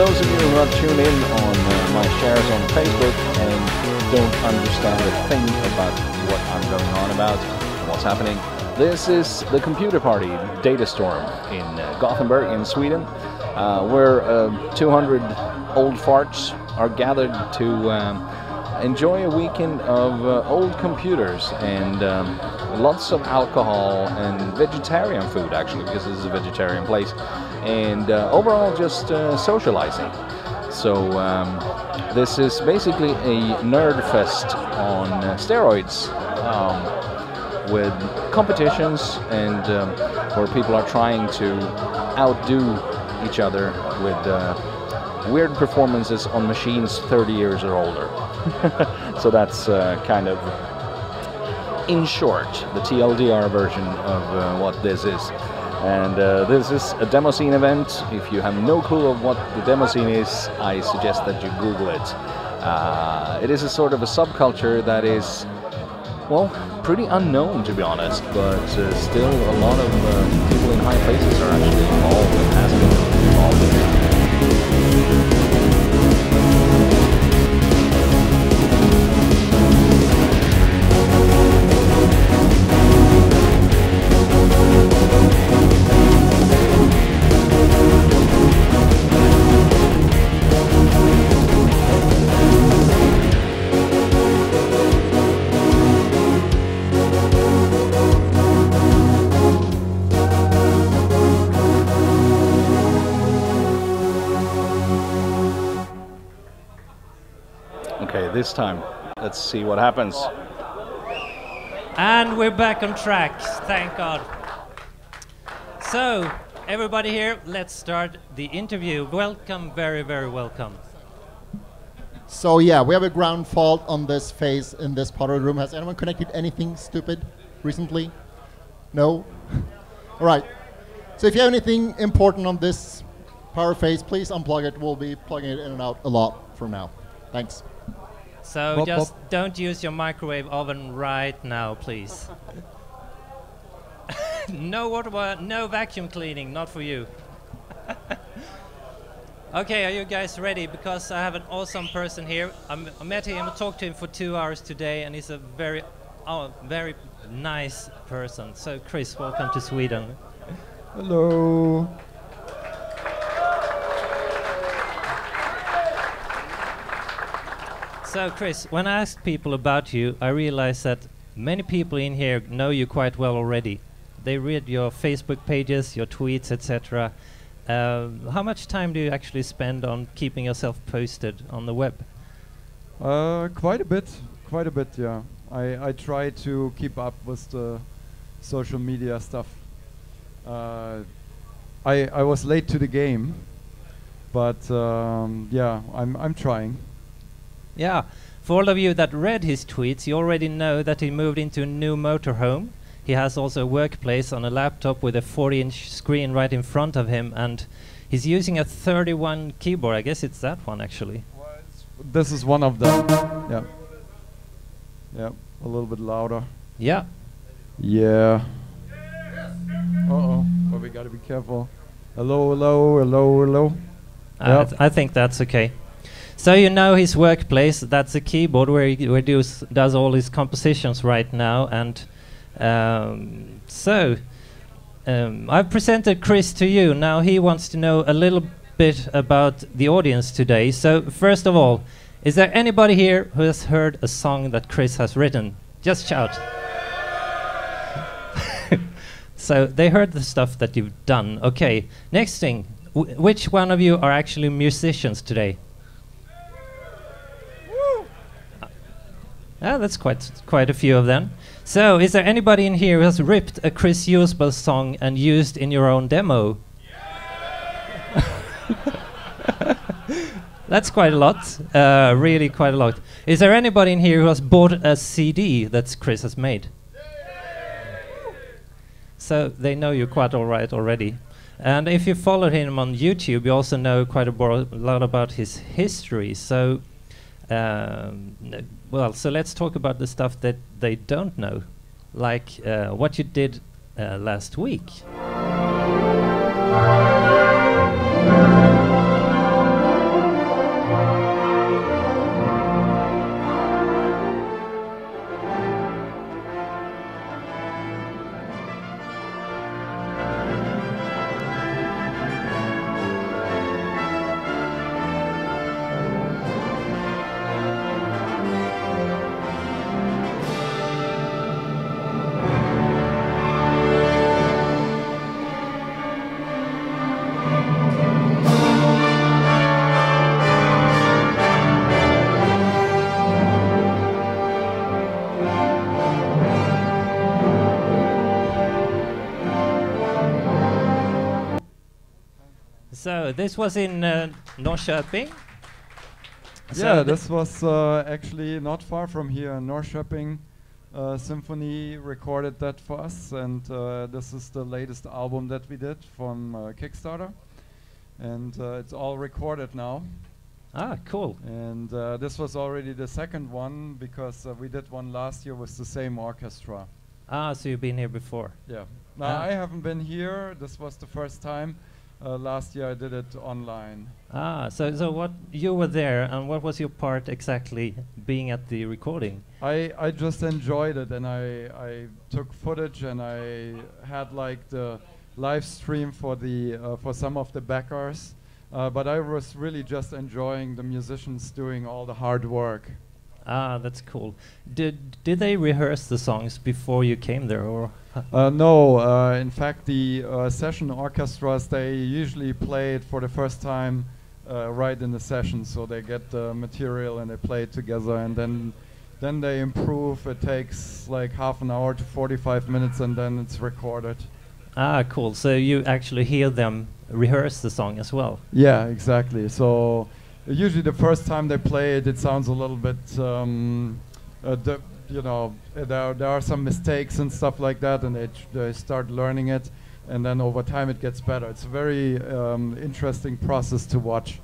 those of you who have tuned in on my shares on Facebook and don't understand a thing about what I'm going on about, what's happening, this is the computer party, Datastorm, in Gothenburg in Sweden, where 200 old farts are gathered to enjoy a weekend of old computers and lots of alcohol and vegetarian food, actually, because this is a vegetarian place, and overall just socializing. So this is basically a nerd fest on steroids, with competitions and where people are trying to outdo each other with weird performances on machines 30 years or older. So that's kind of, in short, the TLDR version of what this is. And this is a demo scene event. If you have no clue of what the demo scene is, I suggest that you Google it. It is a sort of a subculture that is, well, pretty unknown, to be honest, but still a lot of people in high places are actually involved and has been involved in it. This time, let's see what happens. And we're back on track, thank God. So, everybody here, let's start the interview. Welcome, very, very welcome. So yeah, we have a ground fault on this phase in this part of the room. Has anyone connected anything stupid recently? No? All right. So if you have anything important on this power phase, please unplug it. We'll be plugging it in and out a lot from now. Thanks. So just don't use your microwave oven right now, please. No water, no vacuum cleaning, not for you. Okay, are you guys ready? Because I have an awesome person here. I met him, I talked to him for 2 hours today, and he's a very nice person. So Chris, welcome to Sweden. Hello. So Chris, when I asked people about you, I realized that many people in here know you quite well already. They read your Facebook pages, your tweets, etc. How much time do you actually spend on keeping yourself posted on the web? Quite a bit, yeah. I try to keep up with the social media stuff. I was late to the game, but yeah, I'm trying. Yeah, for all of you that read his tweets, you already know that he moved into a new motorhome. He has also a workplace on a laptop with a 40-inch screen right in front of him, and he's using a 31 keyboard. I guess it's that one, actually. This is one of them. Yeah. Yeah, a little bit louder. Yeah. Yeah. Uh-oh, but we gotta be careful. Hello, hello, hello, hello. I think that's okay. So you know his workplace, that's a keyboard where he does all his compositions right now. And I've presented Chris to you. Now he wants to know a little bit about the audience today. So first of all, is there anybody here who has heard a song that Chris has written? Just shout. So they heard the stuff that you've done. Okay, next thing, which one of you are actually musicians today? That's quite a few of them. So, is there anybody in here who has ripped a Chris Hülsbeck song and used in your own demo? Yeah. That's quite a lot, really quite a lot. Is there anybody in here who has bought a CD that Chris has made? So, they know you quite all right already. And if you followed him on YouTube, you also know quite a lot about his history. So, well, so let's talk about the stuff that they don't know, like what you did last week. So this was in Norrköping. Yeah, this was actually not far from here in Norrköping. Symphony recorded that for us, and this is the latest album that we did from Kickstarter, and it's all recorded now. Ah, cool. And this was already the second one, because we did one last year with the same orchestra. Ah, so you've been here before. Yeah. No, I haven't been here. This was the first time. Last year I did it online. Ah, so what, you were there, and what was your part exactly being at the recording? I just enjoyed it, and I took footage, and I had like the live stream for the for some of the backers, but I was really just enjoying the musicians doing all the hard work. Ah, that's cool. Did they rehearse the songs before you came there, or? No, in fact, the session orchestras, they usually play it for the first time right in the session, so they get the material and they play it together, and then they improve. It takes like half an hour to 45 minutes, and then it's recorded. Ah, cool. So you actually hear them rehearse the song as well? Yeah, exactly. So usually the first time they play it, it sounds a little bit, you know, there are some mistakes and stuff like that, and they start learning it, and then over time it gets better. It's a very interesting process to watch.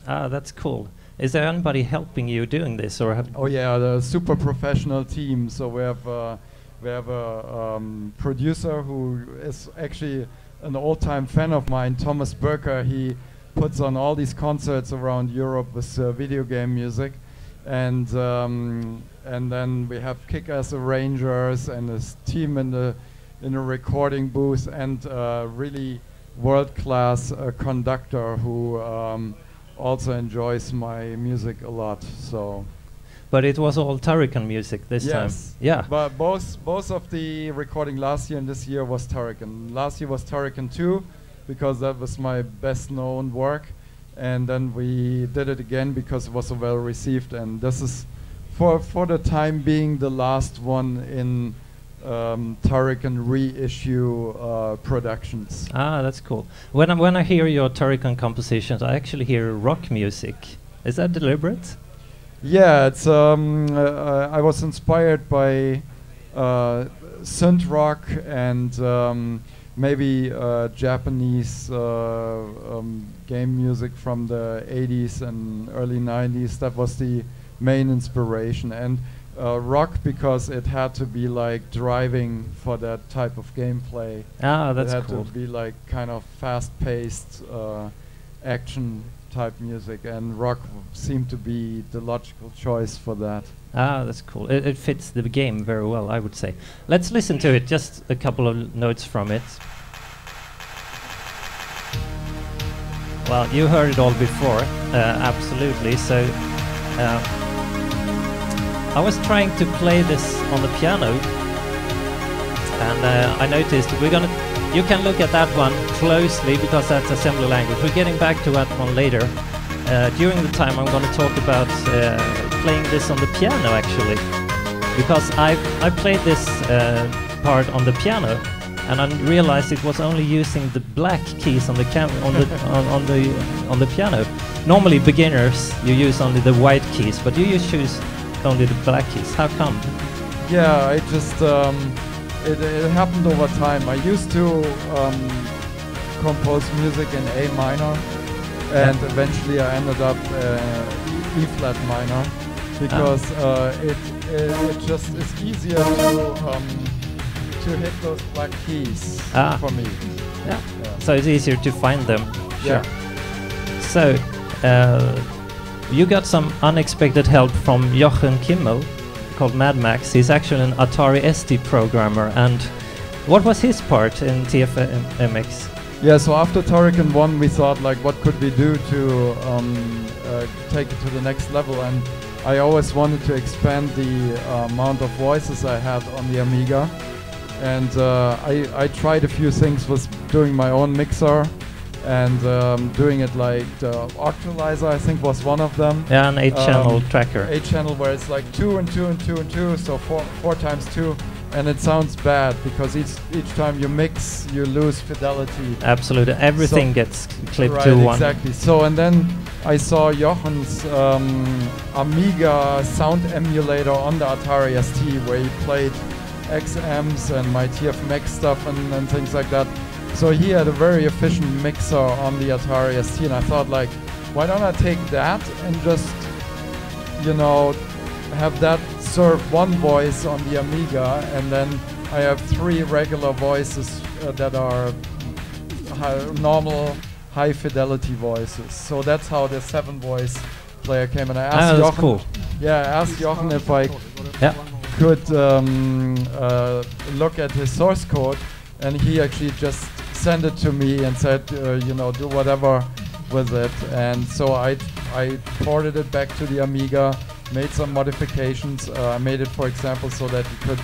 Ah, that's cool. Is there anybody helping you doing this, or have? Oh yeah, the super professional team. So we have a producer who is actually an old-time fan of mine, Thomas Berker. He puts on all these concerts around Europe with video game music, and then we have kick-ass arrangers and this team in the recording booth, and really world-class conductor who also enjoys my music a lot. So. But it was all Turrican music this time. Yeah. But both of the recording last year and this year was Turrican. Last year was Turrican II, because that was my best known work, and then we did it again because it was so well received, and this is for the time being the last one in Turrican reissue productions. Ah, that's cool. When I hear your Turrican compositions, I actually hear rock music. Is that deliberate? Yeah, it's I was inspired by synth rock and maybe Japanese game music from the 80s and early 90s. That was the main inspiration, and rock because it had to be like driving for that type of gameplay. Ah, that's cool. It had cool. to be like kind of fast-paced action type music, and rock seemed to be the logical choice for that. Ah, that's cool. It fits the game very well, I would say. Let's listen to it, just a couple of notes from it. Well, you heard it all before, absolutely. So I was trying to play this on the piano, and I noticed you can look at that one closely because that's assembly language. We're getting back to that one later. During the time I'm going to talk about playing this on the piano, actually, because I played this part on the piano, and I realized it was only using the black keys on the on the piano. Normally beginners, you use only the white keys, but you choose only the black keys. How come? Yeah, I just it happened over time. I used to compose music in A minor, and eventually I ended up E flat minor, because it just is easier to hit those black keys for me. Yeah. So it's easier to find them. Yeah. So you got some unexpected help from Jochen Kimmel, called Mad Max. He's actually an Atari ST programmer, and what was his part in TFMX? Yeah, so after Turrican 1 we thought, like, what could we do to take it to the next level, and I always wanted to expand the amount of voices I had on the Amiga, and I tried a few things with doing my own mixer, and doing it like the Octalizer, I think, was one of them. Yeah, an 8-channel tracker. 8-channel where it's like 2 and 2 and 2 and 2, so 4 times 2, and it sounds bad because each time you mix, you lose fidelity. Absolutely, everything gets clipped right, to one. Exactly. So, and then I saw Jochen's Amiga sound emulator on the Atari ST, where he played XMs and my TF-Max stuff and things like that. So he had a very efficient mixer on the Atari ST, and I thought, like, why don't I take that and just, you know, have that serve one voice on the Amiga, and then I have 3 regular voices that are normal high fidelity voices. So that's how the 7-voice player came, and I asked that's Jochen, cool. yeah, I asked Jochen if I could look at his source code, and he actually just sent it to me and said, you know, do whatever with it. And so I ported it back to the Amiga, made some modifications. I made it, for example, so that you could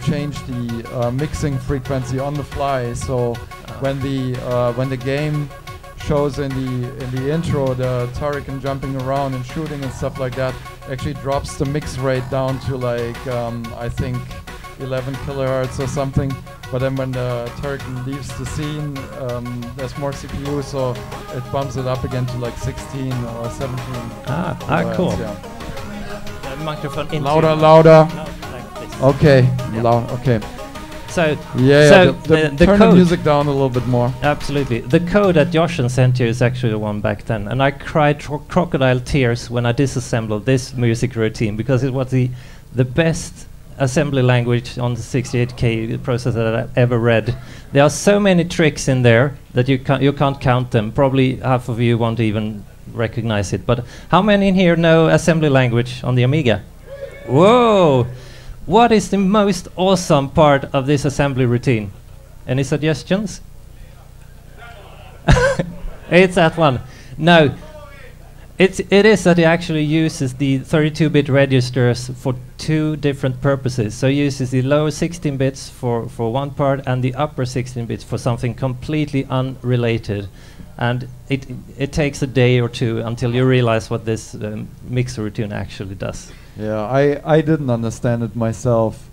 change the mixing frequency on the fly. So when the game shows in the intro the Turrican jumping around and shooting and stuff like that, actually drops the mix rate down to like I think 11 kilohertz or something. But then when the Turrican leaves the scene, there's more CPU, so it bumps it up again to like 16 or 17. Cool. Yeah. The microphone into Louder. No, like this. Okay, Yeah. loud. Okay. So The the turn code, the music down a little bit more. absolutely. The code that Joshen sent you is actually the one back then, and I cried crocodile tears when I disassembled this music routine because it was the best assembly language on the 68K processor that I've ever read. There are so many tricks in there that you can't count them. Probably half of you won't even recognize it. But how many in here know assembly language on the Amiga? Whoa! What is the most awesome part of this assembly routine? Any suggestions? It's that one. No. It is that it actually uses the 32-bit registers for 2 different purposes. So it uses the lower 16 bits for one part and the upper 16 bits for something completely unrelated. And it takes a day or 2 until you realize what this mixer routine actually does. Yeah, I didn't understand it myself,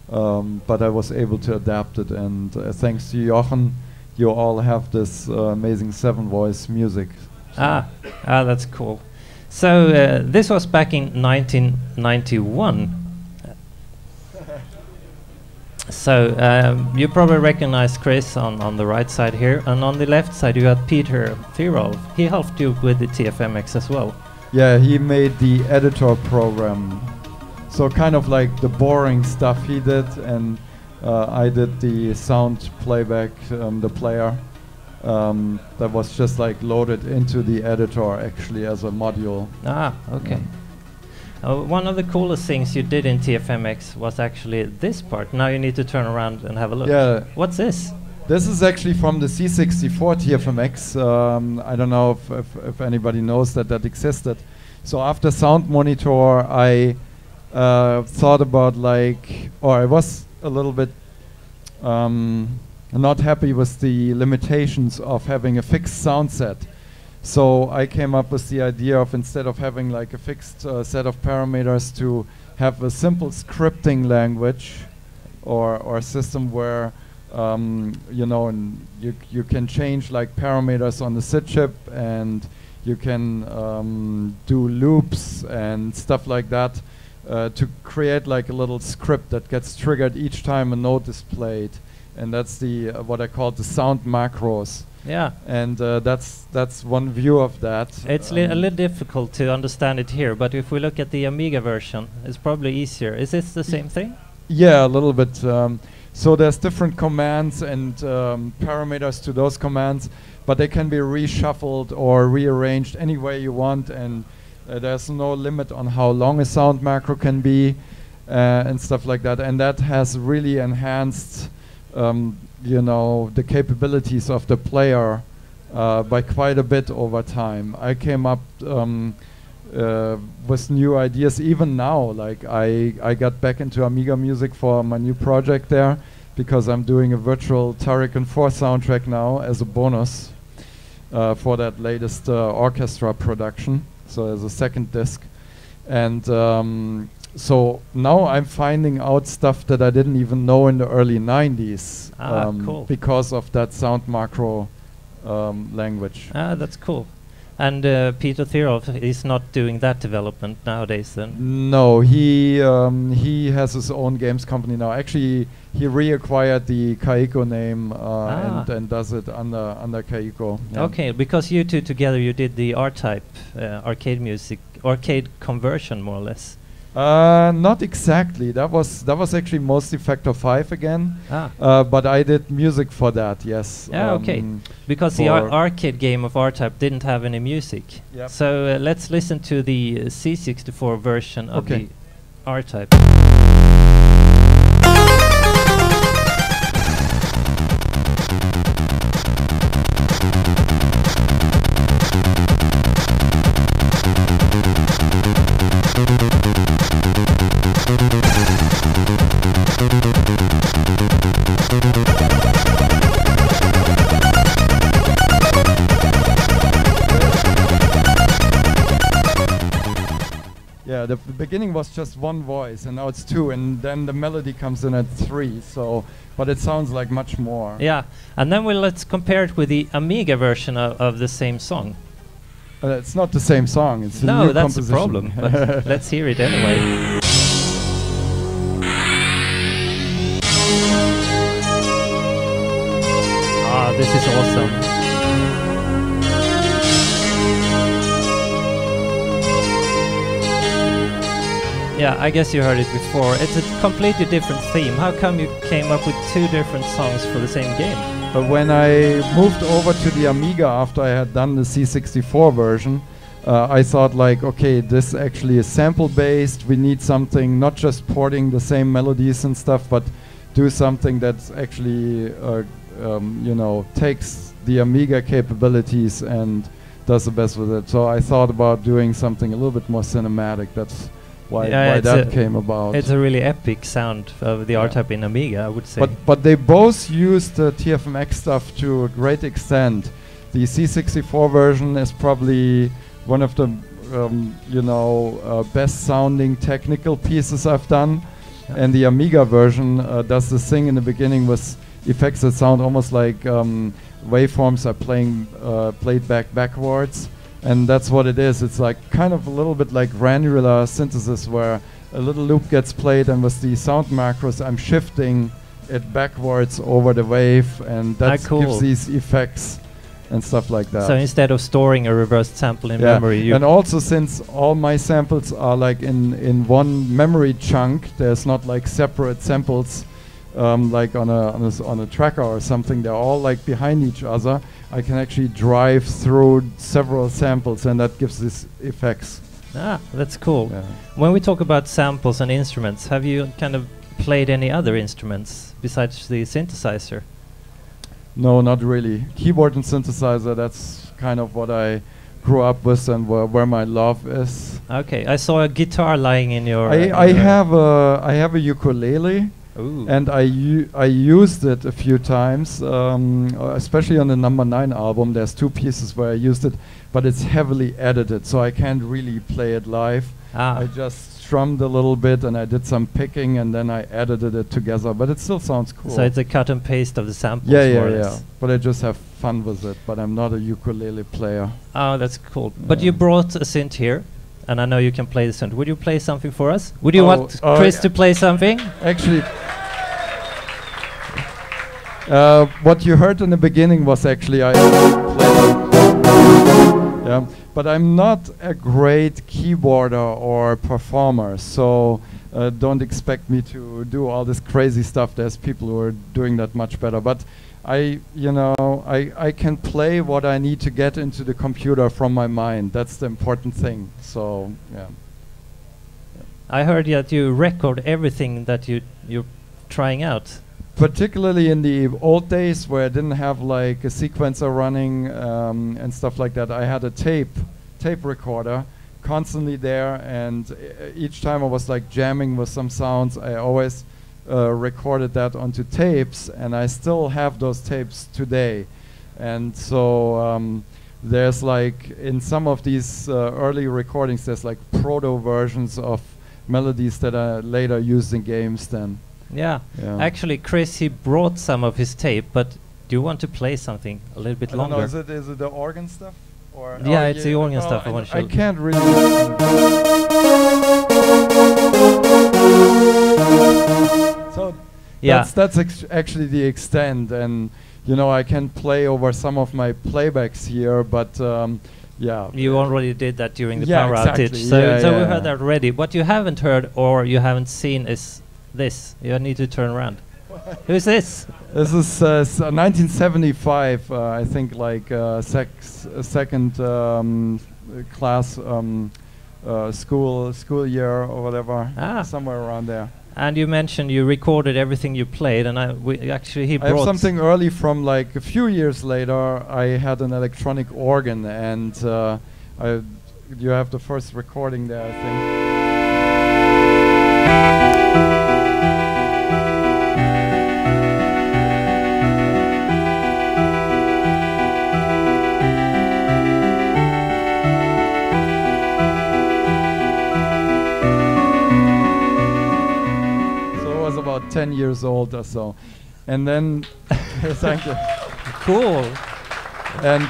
but I was able to adapt it, and thanks to Jochen, you all have this amazing 7-voice music. That's cool. So this was back in 1991. So you probably recognize Chris on the right side here, and on the left side you got Peter Firolf. He helped you with the TFMX as well. Yeah, he made the editor program. So kind of like the boring stuff he did, and I did the sound playback, the player. That was just like loaded into the editor actually as a module. Okay. One of the coolest things you did in TFMX was actually this part. Now you need to turn around and have a look. Yeah. What's this? This is actually from the C64 TFMX. I don't know if anybody knows that existed. So after Sound Monitor, I thought about I was a little bit not happy with the limitations of having a fixed sound set. So I came up with the idea of, instead of having like a fixed set of parameters, to have a simple scripting language or system where you know, and you can change like parameters on the SID chip, and you can do loops and stuff like that to create like a little script that gets triggered each time a note is played. And that's the what I call the sound macros. Yeah. And that's one view of that. It's a little difficult to understand it here, but if we look at the Amiga version, it's probably easier. Is this the same thing? Yeah, a little bit. So there's different commands and parameters to those commands, but they can be reshuffled or rearranged any way you want, and there's no limit on how long a sound macro can be and stuff like that. And that has really enhanced you know, the capabilities of the player by quite a bit over time. I came up with new ideas even now. Like I got back into Amiga music for my new project there, because I'm doing a virtual Turrican IV soundtrack now as a bonus for that latest orchestra production. So there's a second disc. And so now I'm finding out stuff that I didn't even know in the early 90s Cool. because of that sound macro language. That's cool. And Peter Thirov is not doing that development nowadays then? No, he has his own games company now. Actually, he reacquired the Kaiko name and does it under Kaiko. Yeah. Okay, because you two together, you did the R-Type arcade conversion more or less. Not exactly. That was actually mostly Factor 5 again. But I did music for that. Yes. Okay. Because the arcade game of R-Type didn't have any music. Yep. So let's listen to the C64 version of the R-Type. Yeah, the beginning was just one voice, and now it's two, and then the melody comes in at 3. So, but it sounds like much more. Yeah, and then let's compare it with the Amiga version of the same song. It's not the same song. It's a no, new that's the composition. problem. But let's hear it anyway. This is awesome. Yeah, I guess you heard it before. It's a completely different theme. How come you came up with 2 different songs for the same game? But when I moved over to the Amiga after I had done the C64 version, I thought like, okay, this actually is sample based. We need something, not just porting the same melodies and stuff, but do something that's actually, takes the Amiga capabilities and does the best with it. So I thought about doing something a little bit more cinematic. That's why that came about. It's a really epic sound of the R-Type in Amiga, I would say. But they both used the TFMX stuff to a great extent. The C64 version is probably one of the best sounding technical pieces I've done, and the Amiga version does this thing in the beginning with effects that sound almost like waveforms are played backwards. And that's what it is. It's like kind of a little bit like granular synthesis where a little loop gets played, and with the sound macros I'm shifting it backwards over the wave, and that gives these effects and stuff like that. So instead of storing a reversed sample in memory, and also since all my samples are like in one memory chunk, there's not like separate samples like on a tracker or something. They're all like behind each other. I can actually drive through several samples, and that gives these effects. That's cool. Yeah. When we talk about samples and instruments, have you kind of played any other instruments besides the synthesizer? No, not really. Keyboard and synthesizer, that's kind of what I grew up with and where my love is. Okay, I saw a guitar lying in your... I have a ukulele. Ooh. And I used it a few times, especially on the number 9 album. There's 2 pieces where I used it, but it's heavily edited, so I can't really play it live. I just strummed a little bit, and I did some picking, and then I edited it together, but it still sounds cool. So it's a cut and paste of the samples? Yeah. But I just have fun with it, but I'm not a ukulele player. Oh, that's cool. But you brought a synth here, and I know you can play the synth. Would you play something for us? Would you want Chris to play something? Actually... what you heard in the beginning was actually I played, but I'm not a great keyboarder or performer, so don't expect me to do all this crazy stuff. There's people who are doing that much better, but I can play what I need to get into the computer from my mind. That's the important thing. So yeah. I heard that you record everything that you're trying out. Particularly in the old days where I didn't have like a sequencer running and stuff like that, I had a tape recorder constantly there, and each time I was like jamming with some sounds, I always recorded that onto tapes, and I still have those tapes today. And so there's like in some of these early recordings, there's like proto versions of melodies that are later used in games then. Yeah. Actually, Chris, he brought some of his tape, but do you want to play something a little bit longer? Is it the organ stuff? Or yeah, it's the organ stuff. I can't really. So that's actually the extent, and you know I can play over some of my playbacks here, but yeah. You already did that during the power outage, so we heard that already. What you haven't heard or you haven't seen is this. You need to turn around. Who's this? This is 1975, I think, like second class school year or whatever, somewhere around there. And you mentioned you recorded everything you played, and he I have something early from like a few years later. I had an electronic organ, and you have the first recording there, I think. About 10 years old or so, and then thank you. Cool. And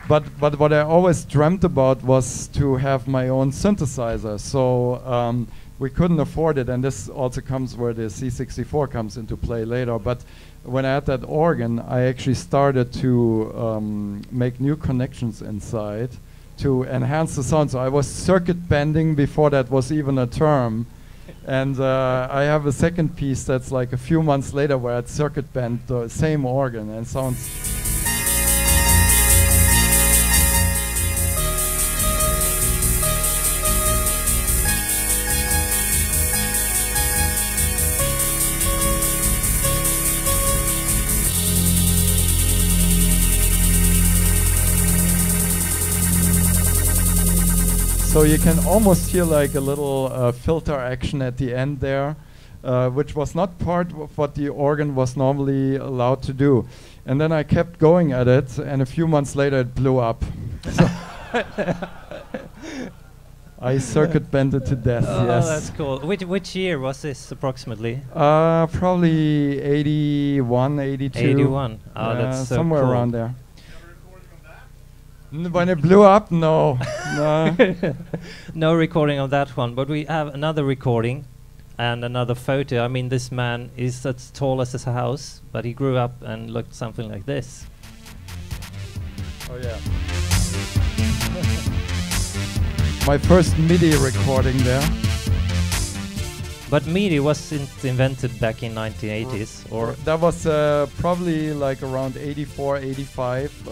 but what I always dreamt about was to have my own synthesizer. So we couldn't afford it, and this also comes where the C64 comes into play later. But when I had that organ, I actually started to make new connections inside to enhance the sound. So I was circuit bending before that was even a term. And I have a second piece that's like a few months later where I'd circuit bent the same organ and sounds. So you can almost hear like a little filter action at the end there, which was not part of what the organ was normally allowed to do. And then I kept going at it, and a few months later it blew up. So I circuit bent it to death, yes. Oh, that's cool. Which year was this approximately? Probably 81, 82. 81. Oh, that's so somewhere cool. around there. When it blew up, no. No. No recording of that one, but we have another recording and another photo. I mean, this man is as tall as his house, but he grew up and looked something like this. Oh yeah. My first MIDI recording there. But MIDI wasn't invented back in 1980s, or that was probably like around 84, 85.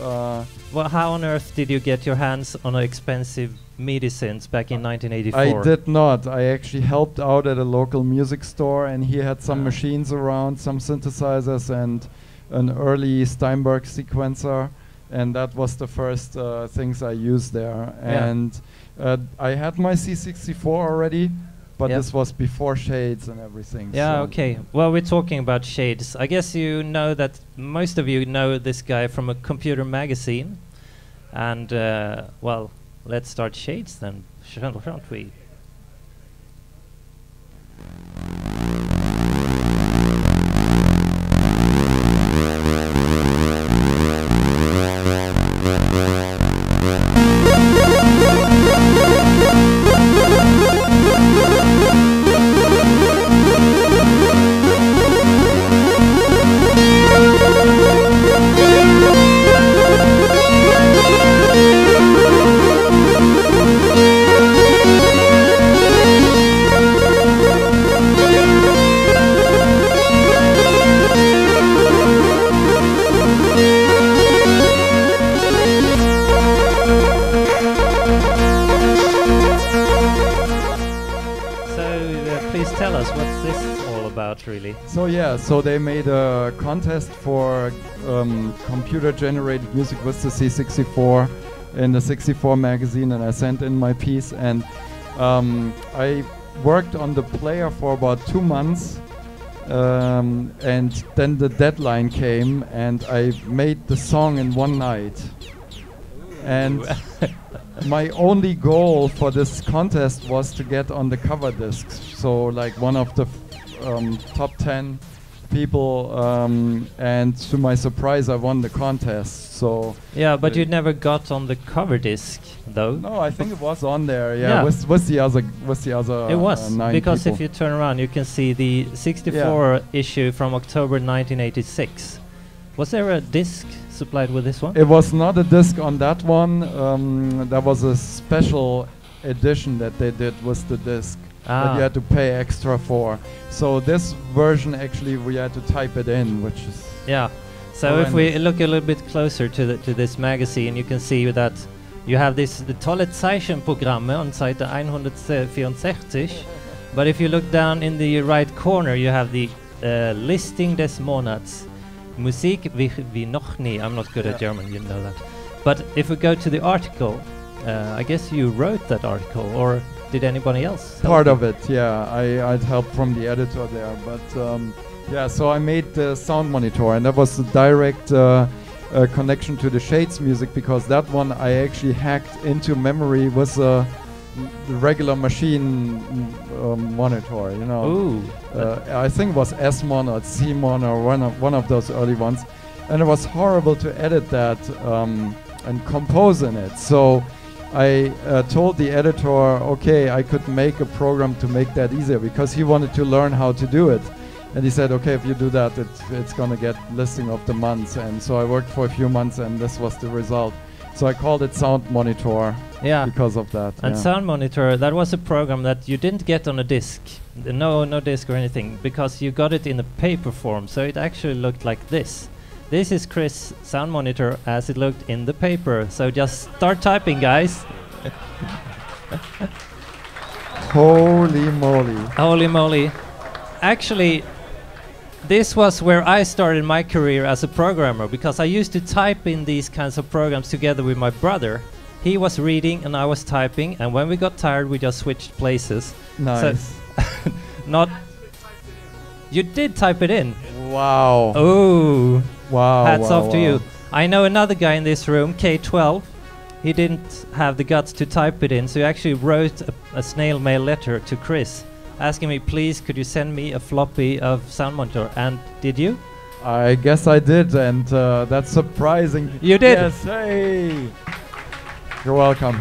Well, how on earth did you get your hands on an expensive MIDI synth back in 1984? I did not. I actually helped out at a local music store, and he had some machines around, some synthesizers, and an early Steinberg sequencer, and that was the first things I used there. And I had my C64 already, but this was before shades and everything. Yeah, so okay. Well, we're talking about shades. I guess you know that most of you know this guy from a computer magazine. And, well, let's start shades then, shan't we? Really. So yeah, so they made a contest for computer-generated music with the C64 in the 64 magazine, and I sent in my piece, and I worked on the player for about 2 months, and then the deadline came, and I made the song in one night. And my only goal for this contest was to get on the cover discs. So like one of the top 10 people, and to my surprise, I won the contest. So yeah, but you never got on the cover disc, though. no, I think it was on there. Yeah, with the other It was 9 because people. if you turn around, you can see the 64 issue from October 1986. Was there a disc supplied with this one? It was not a disc on that one. There was a special edition that they did with the disc that you had to pay extra for. So this version, actually, we had to type it in, which is yeah. So if we look a little bit closer to this magazine, you can see that you have this the tolle Zeichenprogramme on Seite 164. But if you look down in the right corner, you have the listing des Monats. Musik wie noch nie. I'm not good at German, you know that. But if we go to the article, I guess you wrote that article, or did anybody else? part of it. Yeah, I'd help from the editor there, but yeah. So I made the sound monitor, and that was a direct connection to the Shades music, because that one I actually hacked into memory with the regular machine monitor. You know. Ooh. I think it was S-Mon or C-Mon or one of those early ones, and it was horrible to edit that and compose in it. So I told the editor, okay, I could make a program to make that easier, because he wanted to learn how to do it. And he said, okay, if you do that, it's gonna get listing of the months. And so I worked for a few months, and this was the result. So I called it Sound Monitor because of that. And Sound Monitor, that was a program that you didn't get on a disc. No disc or anything, because you got it in a paper form. So it actually looked like this. This is Chris' Sound Monitor as it looked in the paper. So just start typing, guys. Holy moly. Holy moly. Actually, this was where I started my career as a programmer, because I used to type in these kinds of programs together with my brother. He was reading and I was typing, and when we got tired, we just switched places. Nice. So not. You did type it in. Wow. Oh. Wow. Hats off to wow. you. I know another guy in this room, K12. He didn't have the guts to type it in, so he actually wrote a snail mail letter to Chris, asking me, please, could you send me a floppy of Sound Monitor? And did you? I guess I did, and that's surprising. You did? Yes, hey! You're welcome.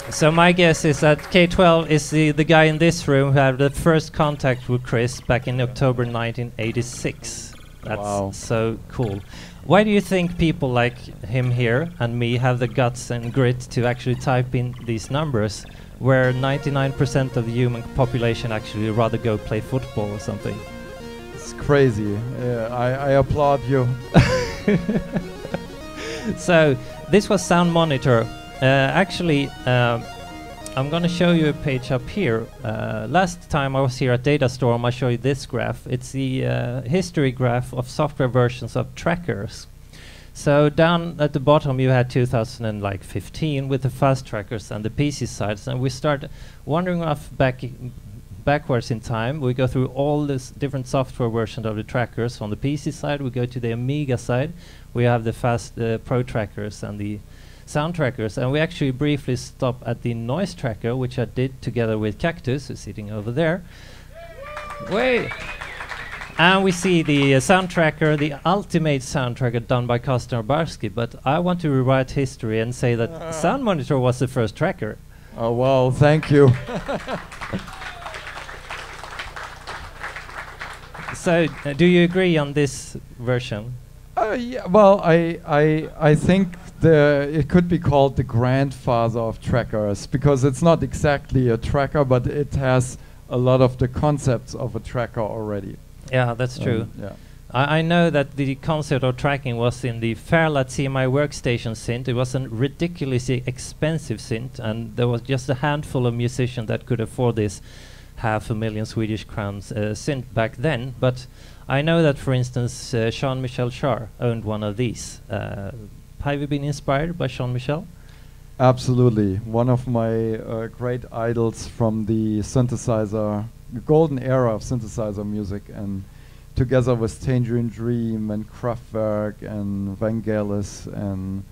So my guess is that K12 is the guy in this room who had the first contact with Chris back in October 1986. That's so cool. Why do you think people like him here and me have the guts and grit to actually type in these numbers, where 99% of the human population actually rather go play football or something? It's crazy. I applaud you. So this was Sound Monitor. Actually, I'm going to show you a page up here. Last time I was here at Datastorm, I showed you this graph. It's the history graph of software versions of trackers. So down at the bottom you had 2015 with the fast trackers and the PC sides, and we start wandering off backwards in time. We go through all this different software versions of the trackers. On the PC side, we go to the Amiga side. We have the fast Pro trackers and the sound trackers, and we actually briefly stop at the noise tracker, which I did together with Cactus, who's sitting over there. Wait! And we see the sound tracker, the ultimate sound tracker done by Kostner Barsky, but I want to rewrite history and say that Sound Monitor was the first tracker. Oh, well, thank you. So, do you agree on this version? Yeah, well, I think it could be called the grandfather of trackers, because it's not exactly a tracker, but it has a lot of the concepts of a tracker already. Yeah, that's true. Yeah. I know that the concept of tracking was in the Fairlight CMI workstation synth. It was a ridiculously expensive synth, and there was just a handful of musicians that could afford this $500,000 Swedish crowns synth back then. But I know that, for instance, Jean-Michel Jarre owned one of these. Have you been inspired by Jean-Michel? Absolutely. One of my great idols from the synthesizer, the golden era of synthesizer music, and together with Tangerine Dream and Kraftwerk and Vangelis and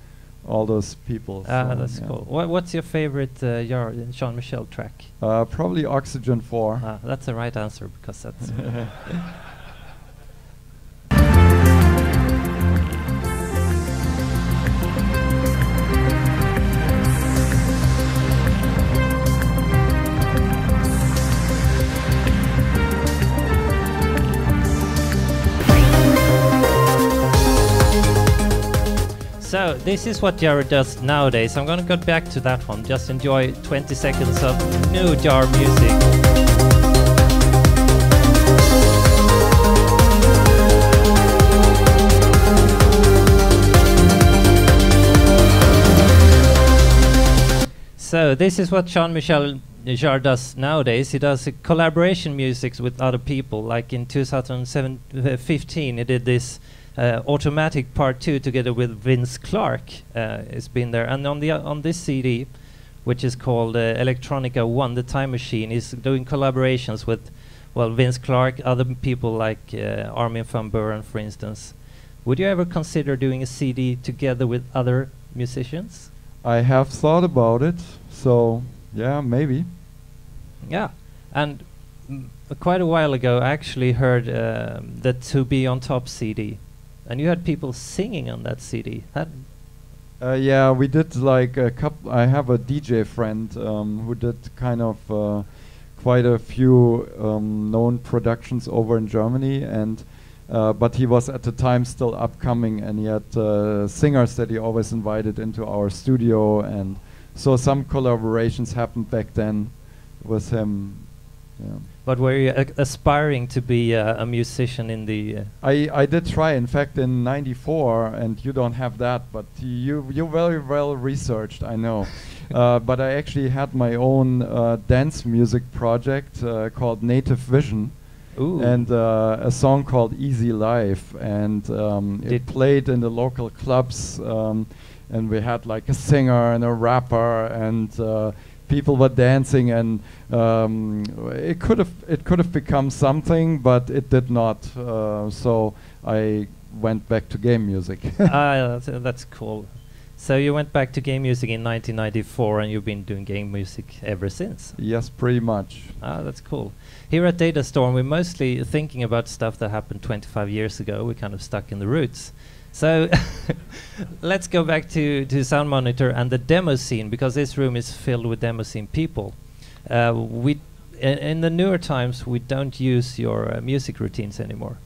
all those people. That's cool. What's your favorite Jean-Michel track? Probably Oxygen 4. That's the right answer, because that's... So this is what Jared does nowadays. I'm gonna go back to that one. Just enjoy 20 seconds of new jar music. So this is what Jean-Michel Jarre does nowadays. He does collaboration music with other people. Like in 2015, he did this Automatic Part 2 together with Vince Clarke. It's been there, and on this CD, which is called Electronica 1, the Time Machine, is doing collaborations with, well, Vince Clarke, other people like Armin van Buuren, for instance. Would you ever consider doing a CD together with other musicians? I have thought about it, so yeah, maybe. Yeah, and quite a while ago, I actually heard the To Be On Top CD. And you had people singing on that CD. Yeah, we did like a couple. I have a DJ friend who did kind of quite a few known productions over in Germany, and but he was at the time still upcoming, and he had singers that he always invited into our studio, and so some collaborations happened back then with him. Yeah. But were you aspiring to be a musician in the... I did try, in fact, in '94, and you don't have that, but you're very well researched, I know. But I actually had my own dance music project called Native Vision. Ooh. And a song called Easy Life, and it played in the local clubs, and we had like a singer and a rapper, and people were dancing, and it could have become something, but it did not. So I went back to game music. That's cool. So you went back to game music in 1994, and you've been doing game music ever since. Yes, pretty much. That's cool. Here at Datastorm, we're mostly thinking about stuff that happened 25 years ago. We're kind of stuck in the roots. So let's go back to Sound Monitor and the demo scene, because this room is filled with demo scene people. In the newer times, we don't use your music routines anymore.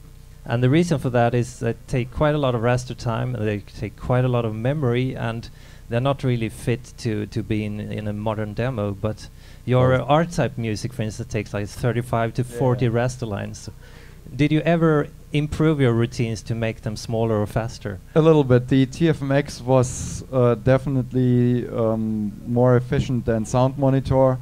And the reason for that is that they take quite a lot of raster time, and they take quite a lot of memory, and they're not really fit to be in a modern demo. But your R-type music, for instance, takes like 35 to 40 raster lines. Did you ever improve your routines to make them smaller or faster? A little bit. The TFMX was definitely more efficient than Sound Monitor,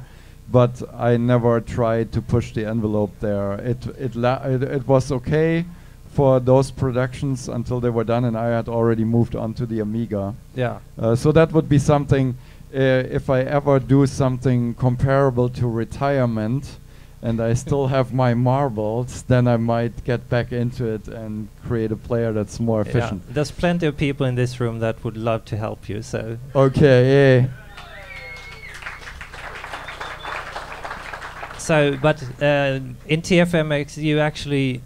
but I never tried to push the envelope there. It was okay for those productions until they were done, and I had already moved on to the Amiga. Yeah. So that would be something, if I ever do something comparable to retirement, and I still have my marbles, then I might get back into it and create a player that's more efficient. Yeah. There's plenty of people in this room that would love to help you, so... Okay, yeah. So, but in TFMX, you actually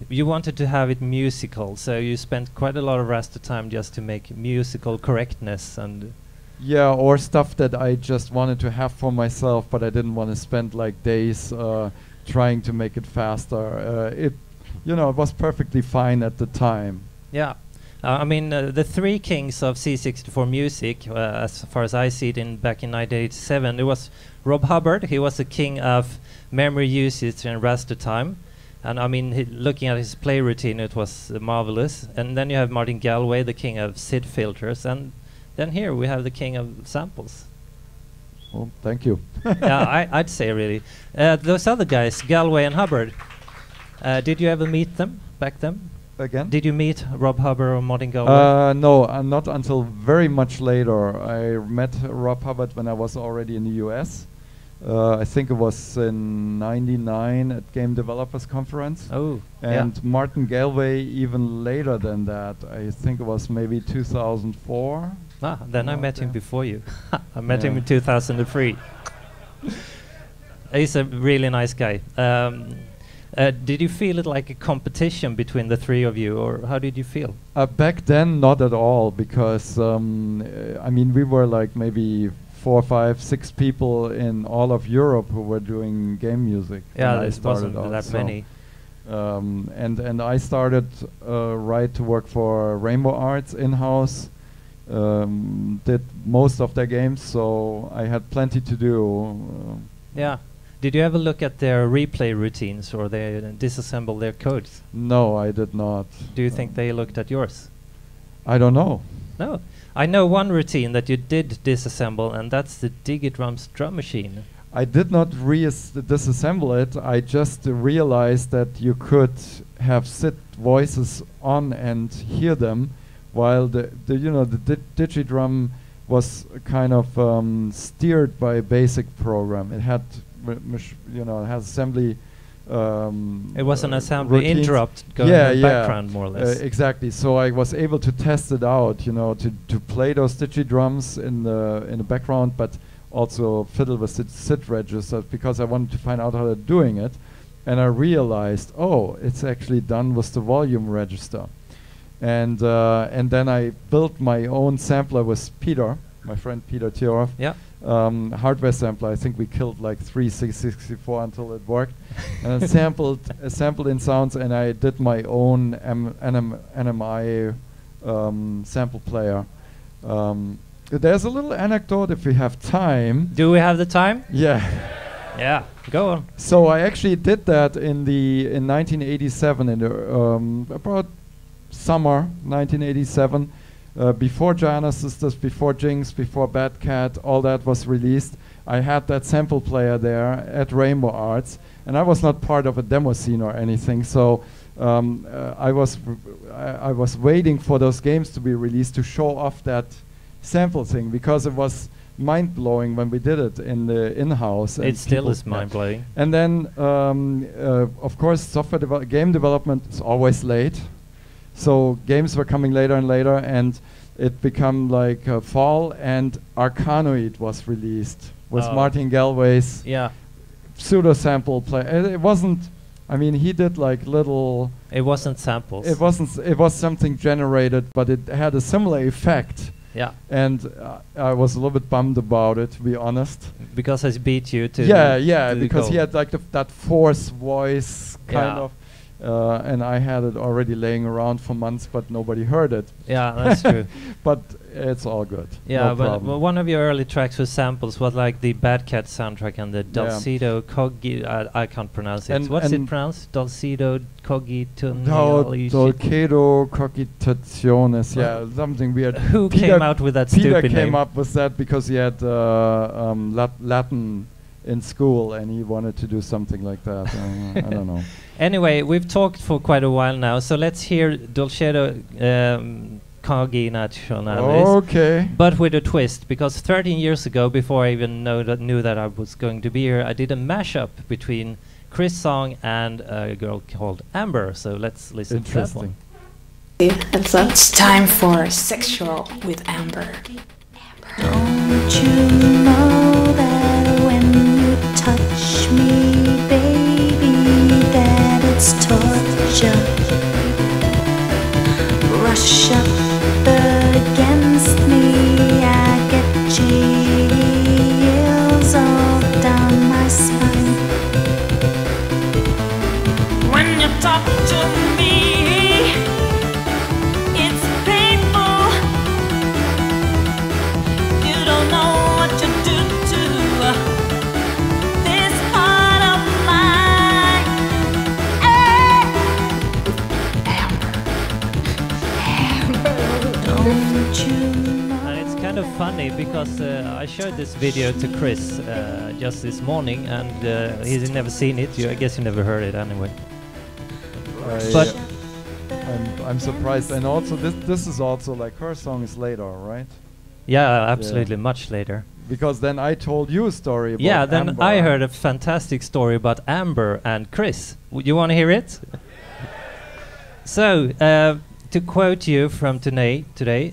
you wanted to have it musical, so you spent quite a lot of raster time just to make musical correctness and... Yeah, or stuff that I just wanted to have for myself, but I didn't want to spend like days trying to make it faster. It was perfectly fine at the time. Yeah, I mean the three kings of C64 music, as far as I see it, back in 1987, it was Rob Hubbard. He was the king of memory usage and raster time, and I mean looking at his play routine, it was marvelous. And then you have Martin Galway, the king of SID filters, and then here we have the king of samples. Well, thank you. Yeah, I'd say really. Those other guys, Galway and Hubbard, did you ever meet them back then? Again? Did you meet Rob Hubbard or Martin Galway? No, not until very much later. I met Rob Hubbard when I was already in the US. I think it was in '99 at Game Developers Conference. Oh, and Martin Galway even later than that. I think it was maybe 2004. Ah, then I met him before you. I met him in 2003. He's a really nice guy. Did you feel it like a competition between the three of you, or how did you feel? Back then, not at all, because I mean, we were like maybe 4, 5, 6 people in all of Europe who were doing game music. Yeah, there wasn't that many. And I started right to work for Rainbow Arts in-house. Did most of their games, so I had plenty to do. Yeah. Did you ever look at their replay routines, or they disassemble their codes? No, I did not. Do you think they looked at yours? I don't know. No. I know one routine that you did disassemble, and that's the Digidrum's drum machine. I did not disassemble it. I just realized that you could have SID voices on and hear them, while the Digidrum was kind of steered by a basic program. It had it has assembly. It was an assembly routines. Interrupt going in the background, more or less. Exactly. So I was able to test it out, to play those Digidrums in the background, but also fiddle with SID registers, because I wanted to find out how they're doing it. And I realized, oh, it's actually done with the volume register. And then I built my own sampler with Peter, my friend Peter Tirov. Yeah. Hardware sampler. I think we killed like 3 664 until it worked. And I sampled in sounds, and I did my own NMI sample player. There's a little anecdote if we have time. Do we have the time? Yeah. Yeah, go on. So I actually did that in 1987, in the about summer 1987. Before Giana Sisters, before Jinx, before Bad Cat, all that was released. I had that sample player there at Rainbow Arts, and I was not part of a demo scene or anything. So I was waiting for those games to be released to show off that sample thing, because it was mind-blowing when we did it in the in-house. It still is mind-blowing. And then, of course, game development is always late. So games were coming later and later, and it became like fall, and Arcanoid was released with Martin Galway's pseudo sample play. It wasn't. I mean, he did like little. It wasn't samples. It wasn't. It was something generated, but it had a similar effect. Yeah. And I was a little bit bummed about it, to be honest. Because I beat you to. Yeah, because he had like that force voice kind of. And I had it already laying around for months, but nobody heard it. Yeah, that's true. But it's all good. Yeah, no but one of your early tracks with samples was like the Bad Cat soundtrack and the Dulcido Coggi. I can't pronounce it. What's it pronounced? Dulcido Cogitationes. No, Dulcido Cogitationes. Yeah, something weird. Who came out with that stupid name? Peter came up with that because he had Latin in school, and he wanted to do something like that. I don't know. Anyway, we've talked for quite a while now, so let's hear Dulcedo Cogitationes. Okay. But with a twist, because 13 years ago, before I even knew that I was going to be here, I did a mashup between Chris' song and a girl called Amber. So let's listen to that one. It's time for Sexual with Amber. Don't you know that when you touch me, baby, that it's torture? Rush up against me, I get chills all down my spine. When you talk to me, it's painful. You don't know what you do to this heart of mine. Amber, don't you know? And it's kind of funny because I showed this video to Chris just this morning, and he's never seen it. I guess you never heard it anyway. But I'm surprised, and also this is also like her song is later, right? Yeah, absolutely, much later. because then I told you a story about Yeah, then Amber. I heard a fantastic story about Amber and Chris. Would you want to hear it? So, to quote you from today,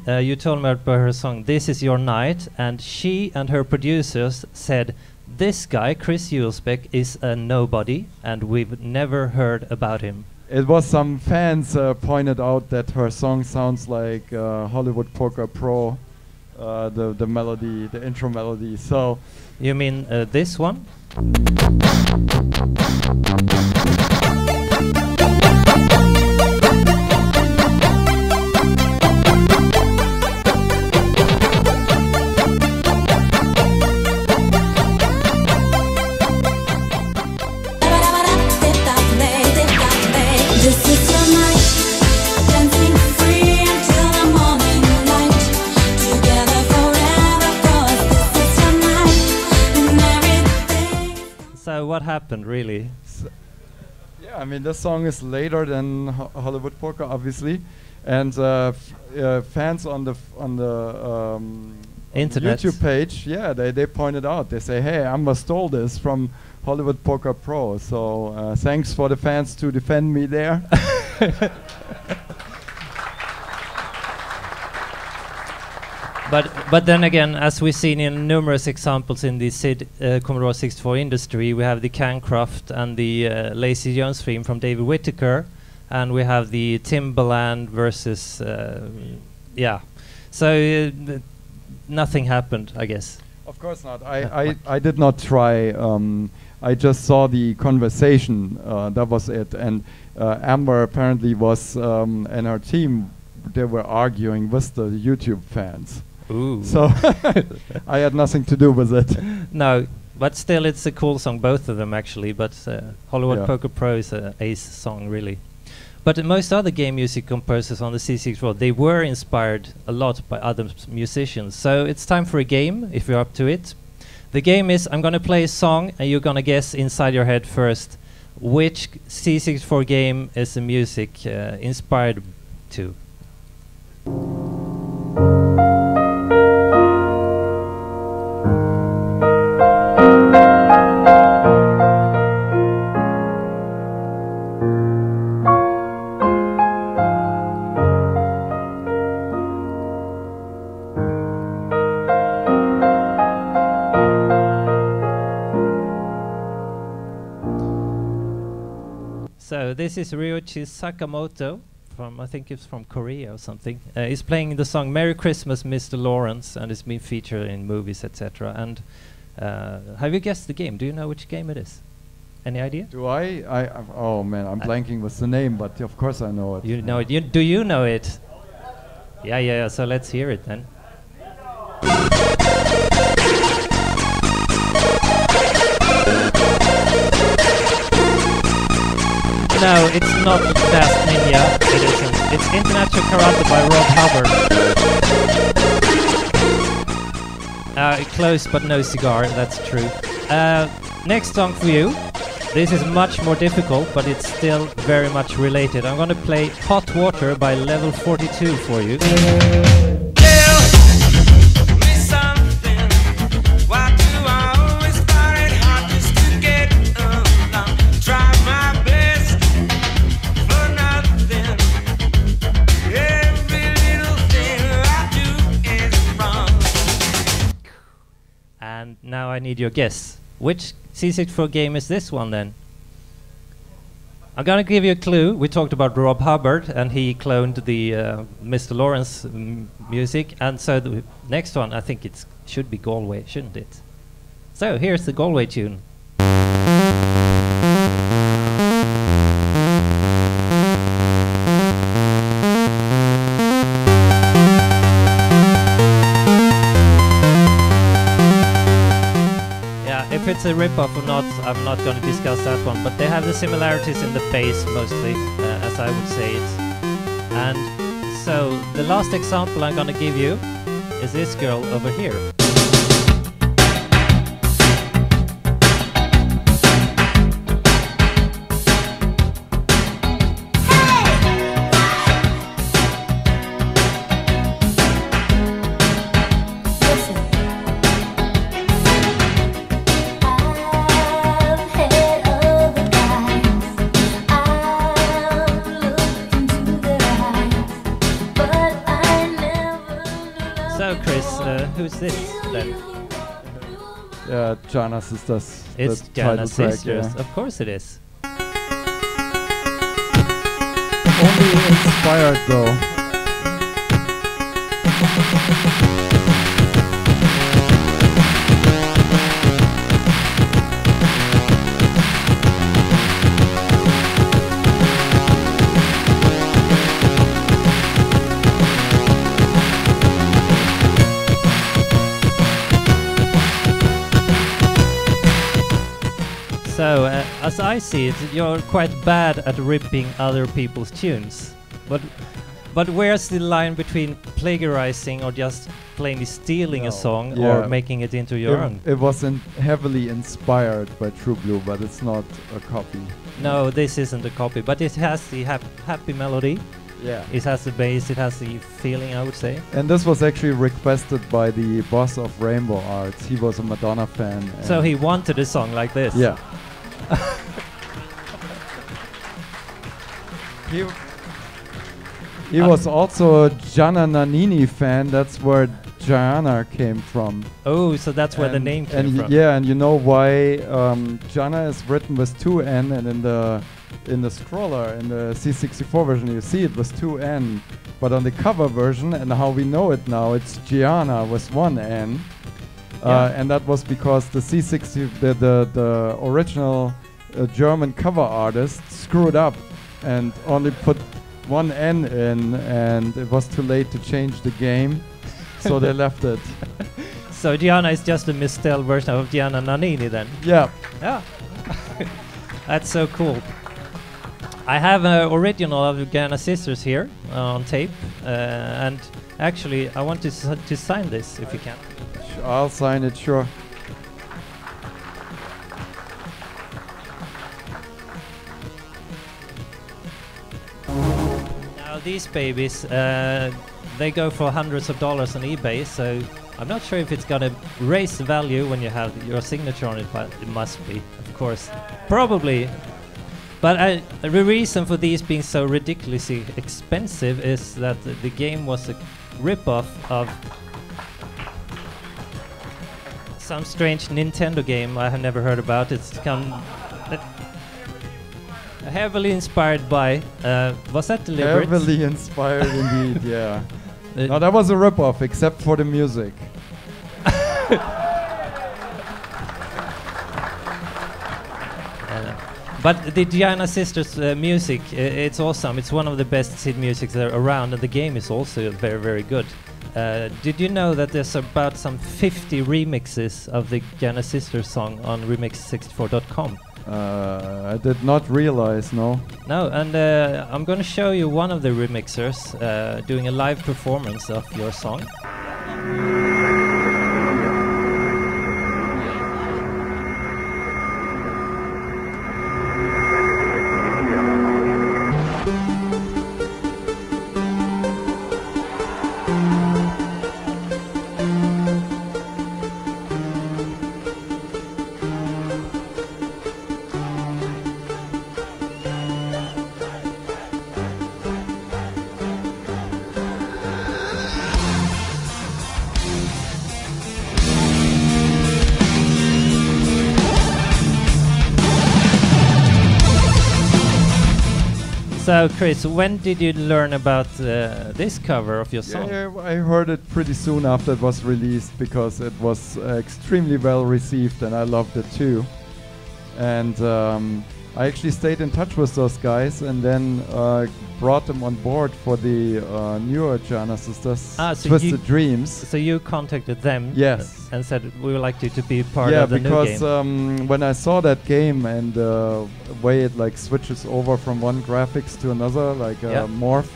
you told me about her song "This Is Your Night," and she and her producers said, "This guy, Chris Hülsbeck, is a nobody, and we've never heard about him." It was some fans pointed out that her song sounds like Hollywood Poker Pro, the melody, the intro melody. So You mean this one? This is your night, dancing free until the morning light. Together forever, 'cause this is your night, and everything. So what happened, really? yeah, I mean, this song is later than Hollywood Poker, obviously, and fans on the Internet. YouTube page, yeah, they pointed out. They say, "Hey, Amber stole this from Hollywood Poker Pro." So thanks for the fans to defend me there. But then again, as we've seen in numerous examples in the Commodore 64 industry, we have the Cancroft and the Lazy Jones theme from David Whittaker, and we have the Timbaland versus, yeah. So nothing happened, I guess. Of course not. I did not try. I just saw the conversation. That was it. And Amber apparently was, and her team, they were arguing with the YouTube fans. Ooh. So I had nothing to do with it. No, but still, it's a cool song, both of them actually. But Hollywood Yeah. Poker Pro is an ace song, really. But most other game music composers on the C64, they were inspired a lot by other musicians. So it's time for a game, if you're up to it. The game is, I'm going to play a song, and you're going to guess inside your head first which C64 game is the music inspired to. So this is Ryoichi Sakamoto from, I think it's from Korea or something. He's playing the song "Merry Christmas, Mr. Lawrence," and it's been featured in movies, etc. And have you guessed the game? Do you know which game it is? Any idea? Do I? Oh man, I'm blanking with the name, but of course I know it. You know it. Do you know it? Yeah. So let's hear it then. No, it's not Fast Ninja. It isn't. It's International Karate by Rob Hubbard. Close but no cigar, that's true. Next song for you. This is much more difficult, but it's still very much related. I'm gonna play Hot Water by Level 42 for you. And now I need your guess. Which C64 game is this one then? I'm gonna give you a clue. We talked about Rob Hubbard, and he cloned the Mr. Lawrence music. And so the next one, I think it should be Galway, shouldn't it? So here's the Galway tune. If it's a rip-off or not, I'm not going to discuss that one, but they have the similarities in the bass mostly, as I would say it. And so the last example I'm going to give you is this girl over here. So, Chris, who's this then? Yeah, Jana Sisters. It's the Jana title track, Sisters. yeah. Of course it is. Only inspired though. So, as I see it, you're quite bad at ripping other people's tunes. But where's the line between plagiarizing or just plainly stealing a song or making it into your own? It wasn't heavily inspired by True Blue, but it's not a copy. No, this isn't a copy, but it has the happy melody. Yeah. It has the bass, it has the feeling, I would say. And this was actually requested by the boss of Rainbow Arts. He was a Madonna fan. So he wanted a song like this. Yeah. He was also a Gianna Nannini fan. That's where Gianna came from. Oh, so that's where the name came from. Yeah, and you know why Gianna is written with 2N, and in the scroller, in the C64 version, you see it was 2N. But on the cover version, and how we know it now, it's Gianna with 1N. And that was because the C60, the original German cover artist screwed up and only put 1N in, and it was too late to change the game, so they left it. So Gianna is just a misspelled version of Gianna Nannini then? Yeah. Yeah. That's so cool. I have an original of Gianna Sisters here on tape, and actually I want to sign this if you can. I'll sign it, sure. Now these babies, they go for hundreds of dollars on eBay, so I'm not sure if it's gonna raise the value when you have your signature on it, but it must be, of course. Probably. But the reason for these being so ridiculously expensive is that the game was a rip-off of some strange Nintendo game I have never heard about. It's come heavily inspired by. Was that deliberate? Heavily inspired indeed, yeah. No, that was a rip-off, except for the music. But the Gianna Sisters music, it's awesome. It's one of the best SID music that are around, and the game is also very, very good. Did you know that there's about some 50 remixes of the Gianna Sisters song on remix64.com? I did not realize, no. No, and I'm going to show you one of the remixers doing a live performance of your song. So, Chris, when did you learn about this cover of your song? Yeah, I heard it pretty soon after it was released because it was extremely well received and I loved it too. And I actually stayed in touch with those guys and then brought them on board for the newer Gianna Sisters, so Twisted Dreams. So you contacted them, yes, and said we would like you to be part of the new game. Yeah, because when I saw that game and the way it like switches over from one graphics to another, like a morph,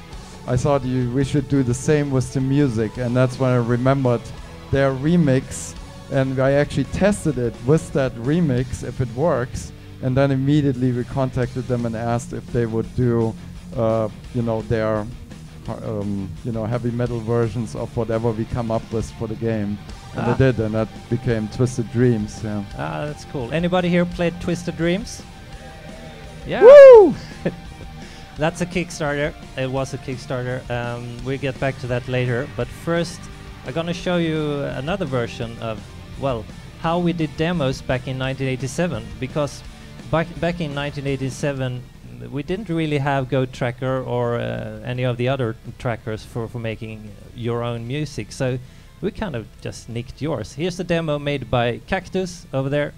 I thought we should do the same with the music, and that's when I remembered their remix, and I actually tested it with that remix if it works. And then immediately we contacted them and asked if they would do, their, heavy metal versions of whatever we come up with for the game. And they did, and that became Twisted Dreams. Yeah. That's cool. Anybody here played Twisted Dreams? Yeah. Woo! That's a Kickstarter. It was a Kickstarter. We'll get back to that later. But first, I'm gonna show you another version of, well, how we did demos back in 1987, because back in 1987 we didn't really have Go Tracker or any of the other trackers for making your own music, so we kind of just nicked yours. Here's the demo made by Cactus over there.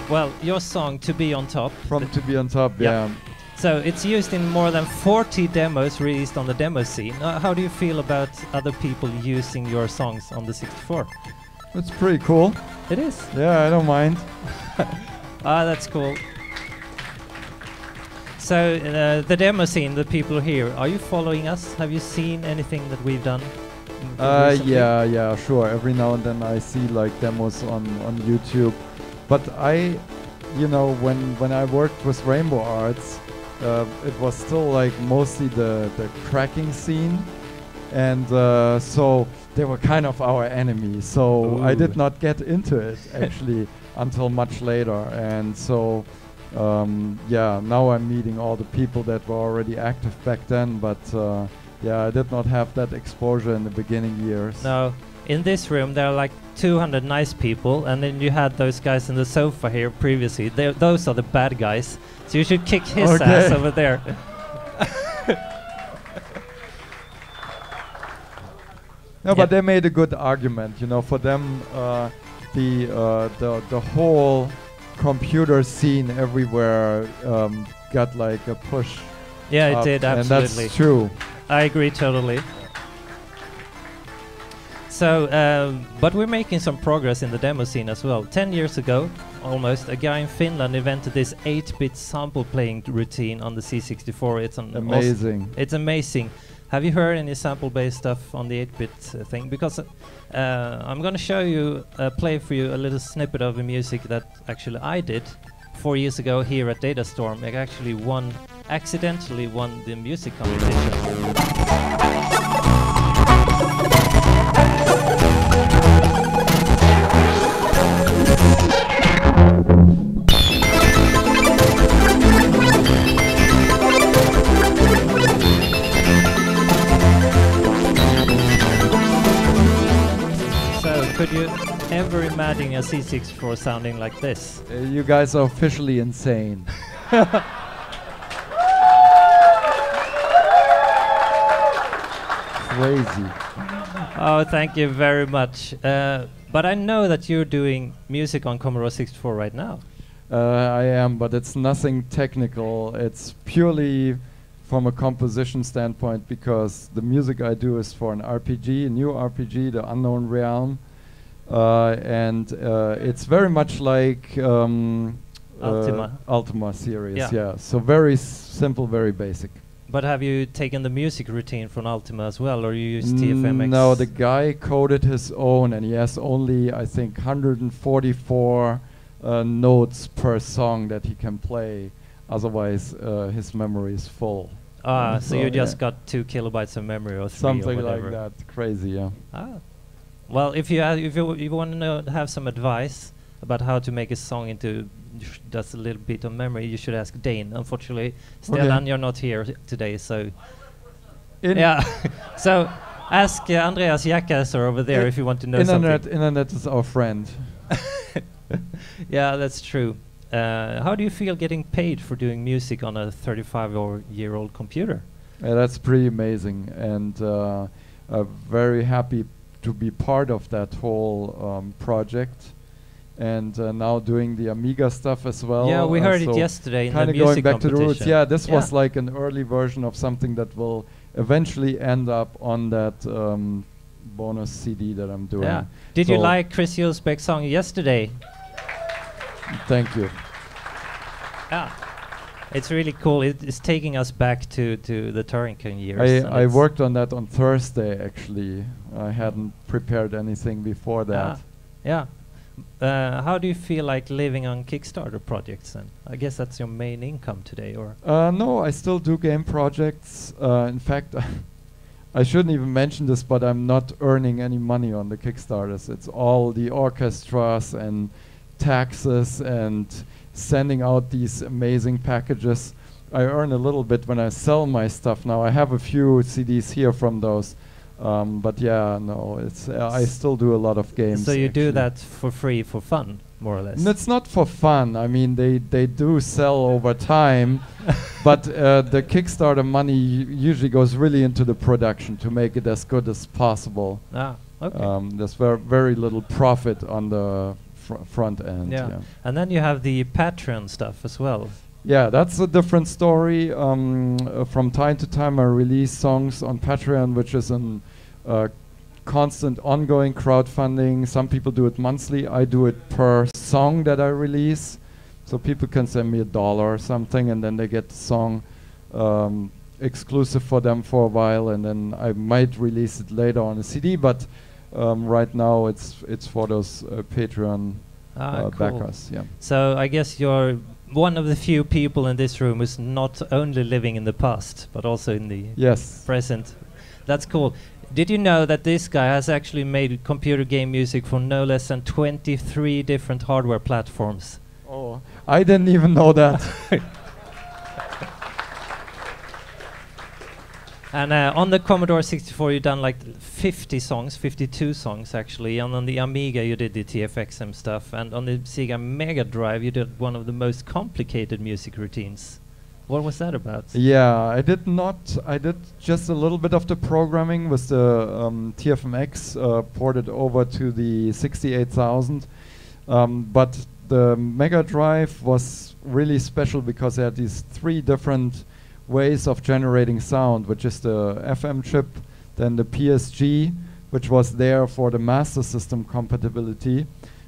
Well, your song, To Be On Top. From To Be On Top, yeah. So it's used in more than 40 demos released on the demo scene. How do you feel about other people using your songs on the 64? It's pretty cool. It is? Yeah, I don't mind. That's cool. So the demo scene, the people here, are you following us? Have you seen anything that we've done? Recently? Yeah, sure. Every now and then I see like demos on YouTube. But when I worked with Rainbow Arts, it was still like mostly the cracking scene, and so they were kind of our enemies. So I did not get into it actually until much later, and so now I'm meeting all the people that were already active back then. But I did not have that exposure in the beginning years. No. In this room there are like 200 nice people, and then you had those guys in the sofa here previously. Those are the bad guys, so you should kick his ass over there. No, but they made a good argument, for them the whole computer scene everywhere got like a push. Yeah, it did, absolutely. And that's true. I agree totally. So, but we're making some progress in the demo scene as well. 10 years ago, almost, a guy in Finland invented this 8-bit sample playing routine on the C64. It's amazing. It's amazing. Have you heard any sample-based stuff on the 8-bit thing? Because I'm going to show you, play for you a little snippet of the music that actually I did 4 years ago here at Datastorm. I actually accidentally won the music competition. Could you ever imagine a C64 sounding like this? You guys are officially insane. Crazy. Oh, thank you very much. But I know that you're doing music on Commodore 64 right now. I am, but it's nothing technical. It's purely from a composition standpoint, because the music I do is for an RPG, a new RPG, The Unknown Realm. And it's very much like Ultima series, yeah. So very simple, very basic. But have you taken the music routine from Ultima as well, or you use TFMX? No, the guy coded his own, and he has only, I think, 144 notes per song that he can play. Otherwise, his memory is full. So you just got 2 kilobytes of memory or 3 something or whatever. like that. Crazy, yeah. Well, if you want to have some advice about how to make a song into just a little bit of memory, you should ask Dane. Unfortunately, Stellan, you're not here today, so so ask Andreas Jackasser over there if you want to know something. Internet is our friend. Yeah, that's true. How do you feel getting paid for doing music on a 35-year-old computer? That's pretty amazing, and very happy to be part of that whole project, and now doing the Amiga stuff as well. Yeah, we heard it yesterday in the music going back competition. to the roots. Yeah, this was like an early version of something that will eventually end up on that bonus CD that I'm doing. Yeah. Did you like Chris Hülsbeck's song yesterday? Thank you. Yeah. It's really cool. It's taking us back to the Turrican years. I worked on that on Thursday, actually. I hadn't prepared anything before that. Yeah. How do you feel like living on Kickstarter projects then? I guess that's your main income today, or? No, I still do game projects. In fact, I shouldn't even mention this, but I'm not earning any money on the Kickstarters. It's all the orchestras and taxes and sending out these amazing packages. I earn a little bit when I sell my stuff now. I have a few CDs here from those. But yeah, no, it's I still do a lot of games. So you do actually. that for free, for fun, more or less? And it's not for fun. I mean, they do sell over time, but the Kickstarter money usually goes really into the production to make it as good as possible. Ah, okay. There's very little profit on the front end. Yeah. And then you have the Patreon stuff as well. Yeah, that's a different story. From time to time, I release songs on Patreon, which is an constant, ongoing crowdfunding. Some people do it monthly. I do it per song that I release. So people can send me $1 or something, and then they get the song exclusive for them for a while, and then I might release it later on a CD. But right now, it's for those Patreon Cool. backers. Yeah. So I guess you're one of the few people in this room who's not only living in the past, but also in the Yes. present. That's cool. Did you know that this guy has actually made computer game music for no less than 23 different hardware platforms? Oh, I didn't even know that. And on the Commodore 64 you've done like 50 songs, 52 songs actually, and on the Amiga you did the TFXM stuff, and on the Sega Mega Drive you did one of the most complicated music routines. What was that about? Yeah, I did not. I did just a little bit of the programming with the TFMX ported over to the 68,000. But the Mega Drive was really special because it had these 3 different ways of generating sound, which is the FM chip, then the PSG, which was there for the Master System compatibility,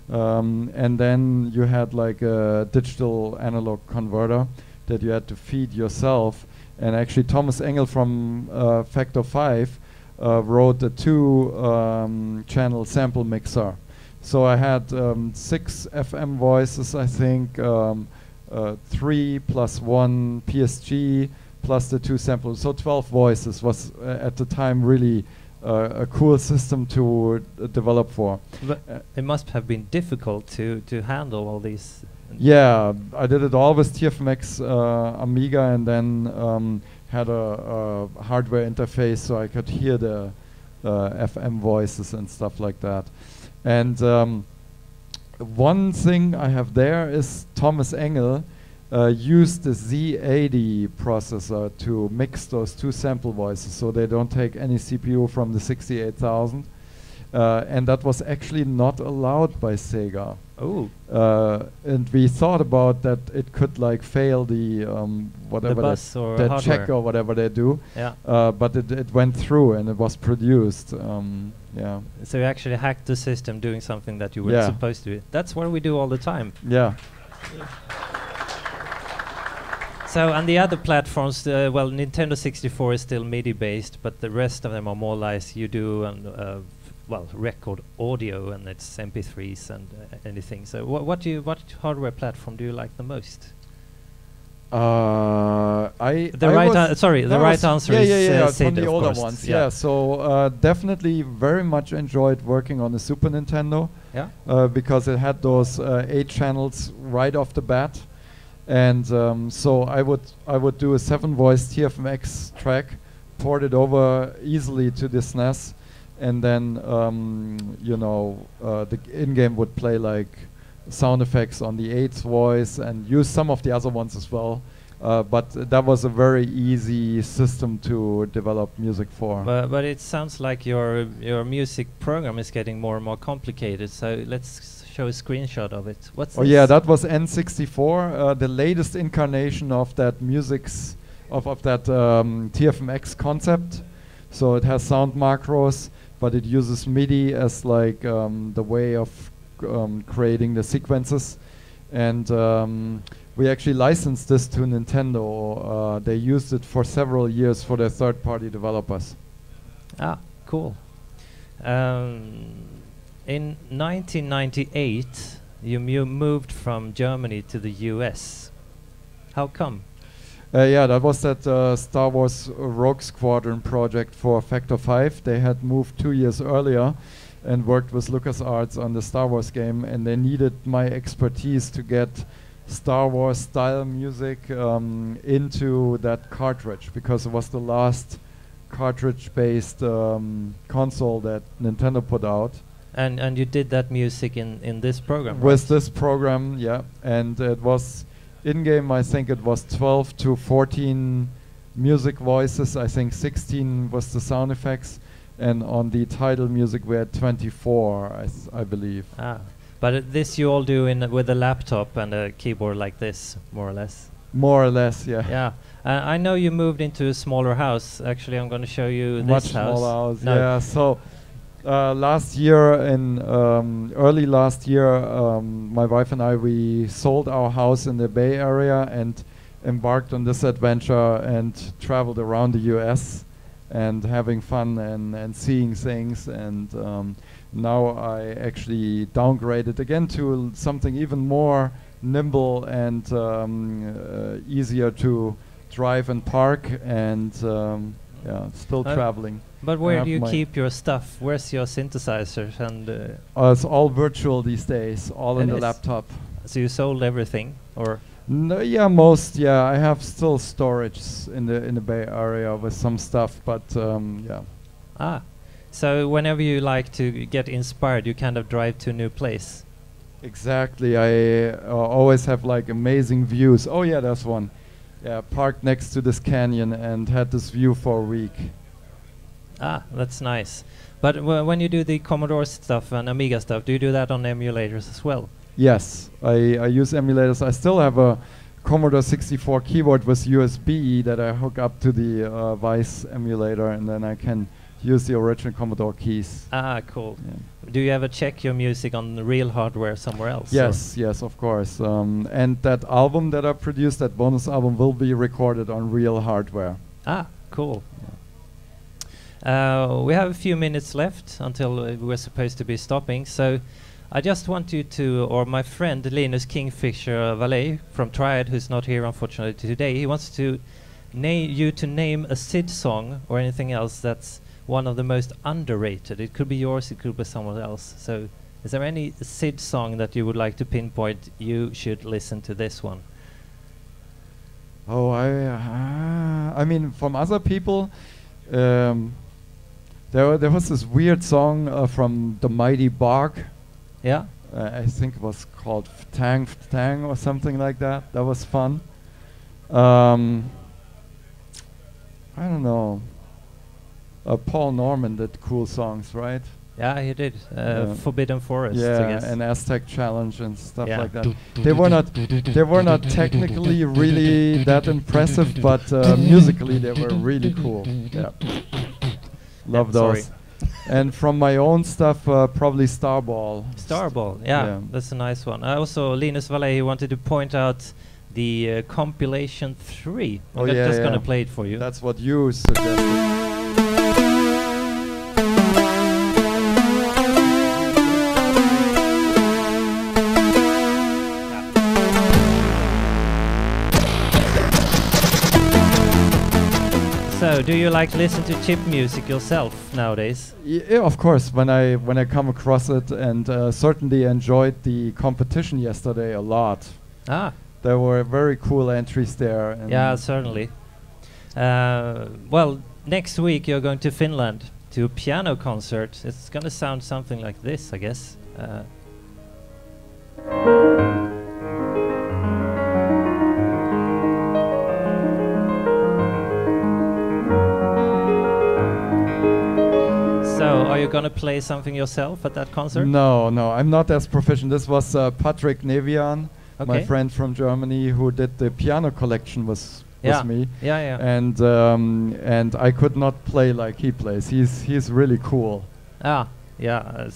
and then you had like a digital analog converter that you had to feed yourself. And actually Thomas Engel from Factor 5 wrote a 2-channel sample mixer. So I had 6 FM voices, I think, 3 plus 1 PSG, plus the 2 samples. So 12 voices was at the time really a cool system to develop for. But it must have been difficult to handle all these. Yeah, I did it all with TFMX Amiga, and then had a hardware interface so I could hear the FM voices and stuff like that. And one thing I have there is Thomas Engel used the Z80 processor to mix those 2 sample voices so they don't take any CPU from the 68,000. And that was actually not allowed by Sega. Oh. And we thought about that it could like fail the whatever bus or that hardware. check or whatever they do. Yeah. But it went through and it was produced. Yeah. So you actually hacked the system doing something that you weren't Yeah. supposed to do. That's what we do all the time. Yeah. So, and the other platforms, well, Nintendo 64 is still MIDI based, but the rest of them are more like you do, and well, record audio, and it's MP3s and anything. So, what hardware platform do you like the most? The The right answer is from Sid, the of older course. ones. Yeah. Yeah, so definitely very much enjoyed working on the Super Nintendo. Yeah. Because it had those 8 channels right off the bat, and so I would do a 7-voice TFMX track, port it over easily to the SNES, and then the in-game would play like sound effects on the 8th voice and use some of the other ones as well. But that was a very easy system to develop music for. But it sounds like your music program is getting more and more complicated. So let's show a screenshot of it. What's this? Yeah, that was N64, the latest incarnation of that of that TFMX concept. So it has sound macros, but it uses MIDI as like the way of creating the sequences. And we actually licensed this to Nintendo. They used it for several years for their third-party developers. Ah, cool. In 1998, you moved from Germany to the US. How come? Yeah, that was that Star Wars Rogue Squadron project for Factor 5. They had moved 2 years earlier and worked with LucasArts on the Star Wars game, and they needed my expertise to get Star Wars style music into that cartridge, because it was the last cartridge-based console that Nintendo put out. And you did that music in this program, With right? this program, yeah. And it was in-game, I think it was 12 to 14 music voices. I think 16 was the sound effects. And on the title music we had 24, I believe. Ah, but this you all do with a laptop and a keyboard like this, more or less. More or less, yeah. Yeah. I know you moved into a smaller house. Actually, I'm going to show you Much this house. smaller house, No. yeah. So last year, early last year, my wife and I, we sold our house in the Bay Area and embarked on this adventure and traveled around the US and having fun and seeing things. And now I actually downgraded again to something even more nimble and easier to drive and park, and yeah, still traveling. But I where have do you my keep your stuff? Where's your synthesizers? And it's all virtual these days, all in It the is. laptop. so you sold everything, or No, yeah, most. Yeah, I have still storage in the Bay Area with some stuff, but yeah. So whenever you like to get inspired, you kind of drive to a new place. Exactly. I always have like amazing views. Oh yeah, there's one. Yeah, parked next to this canyon and had this view for a week. That's nice. But when you do the Commodore stuff and Amiga stuff, do you do that on emulators as well? Yes, I use emulators. I still have a Commodore 64 keyboard with USB that I hook up to the Vice emulator, and then I can use the original Commodore keys. Cool. Yeah. Do you ever check your music on the real hardware somewhere else? Yes, yes, of course. And that album that I produced, that bonus album, will be recorded on real hardware. Cool. We have a few minutes left until we're supposed to be stopping, so I just want you to, or my friend Linus Kingfisher Valet from Triad, who's not here unfortunately today, he wants to you to name a SID song or anything else that's one of the most underrated. It could be yours, it could be someone else. So is there any SID song that you would like to pinpoint? You should listen to this one. Oh, I mean, from other people, there was this weird song from the Mighty Bog. Yeah? I think it was called Tang or something like that. That was fun. I don't know. Paul Norman did cool songs, right? Yeah, he did. Forbidden Forest, I Yeah, guess. and Aztec Challenge and stuff Yeah. like that. They were not technically really that impressive, but musically they were really cool. Yeah, love those. And from my own stuff, probably Starball. Starball, yeah, Yeah. that's a nice one. Also, Linus Valet, he wanted to point out the compilation 3. Oh, I'm yeah, just yeah. gonna play it for you. That's what you suggested. So, do you like listen to chip music yourself nowadays? Yeah, of course. When I come across it, and certainly enjoyed the competition yesterday a lot. There were very cool entries there. And Yeah, certainly. Well, next week you're going to Finland to a piano concert. It's gonna sound something like this, I guess. So, are you gonna play something yourself at that concert? No, I'm not as proficient. This was Patrick Nevian, my Okay. friend from Germany, who did the piano collection with me. Yeah. And I could not play like he plays. He's really cool. Yeah,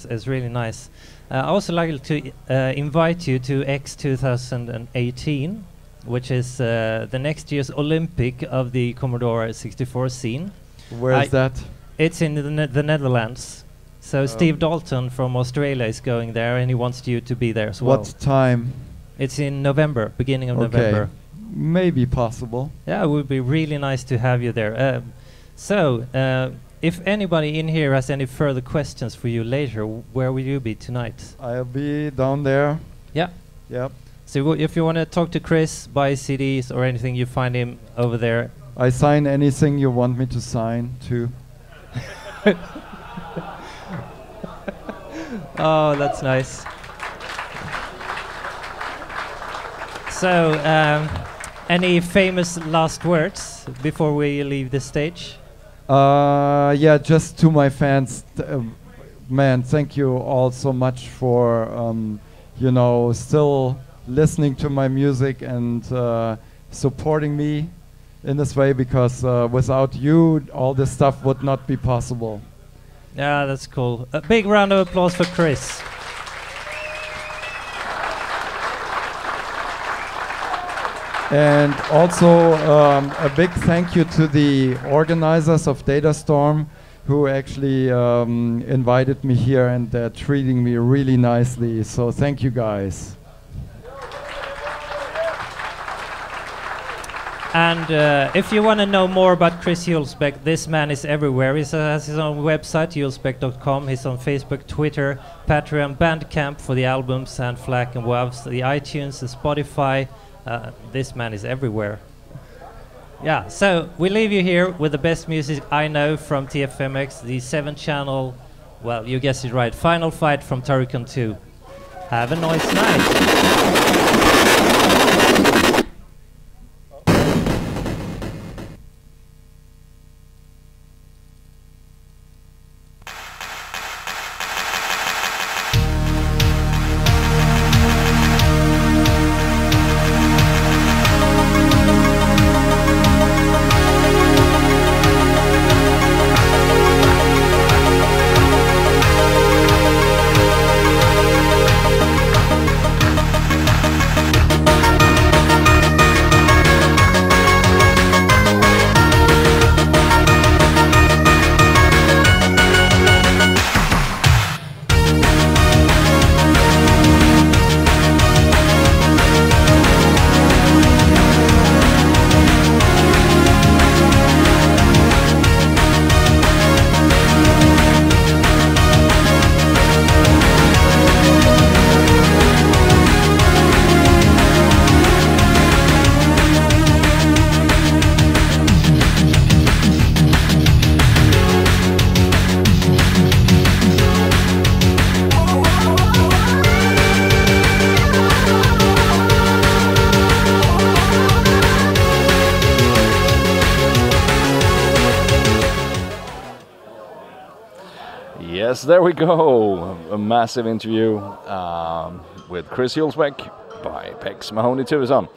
it's really nice. I also like to invite you to X 2018, which is the next year's Olympic of the Commodore 64 scene. Where is that? It's in the Netherlands. So Steve Dalton from Australia is going there, and he wants you to be there as well. What time? It's in November, beginning of Okay. November. maybe possible. Yeah, it would be really nice to have you there. If anybody in here has any further questions for you later, where will you be tonight? I'll be down there. Yeah. Yep. So if you want to talk to Chris, buy CDs or anything, you find him over there. I sign anything you want me to sign too. Oh, that's nice. So, any famous last words before we leave the stage? Yeah, just to my fans, man, thank you all so much for, you know, still listening to my music and supporting me in this way, because without you, all this stuff would not be possible. Yeah, that's cool. A big round of applause for Chris. And also a big thank you to the organizers of Datastorm, who actually invited me here, and they're treating me really nicely. So thank you guys. And if you want to know more about Chris Hülsbeck, this man is everywhere. He has his own website, hülsbeck.com. He's on Facebook, Twitter, Patreon, Bandcamp for the albums and FLAC and WAVs, the iTunes, the Spotify. This man is everywhere. Yeah, so we leave you here with the best music I know from TFMX, the 7-channel, well, you guessed it right, Final Fight from Turrican II. Have a nice night. Yes, there we go. A massive interview with Chris Hülsbeck by Pex Mahoney Tufvesson.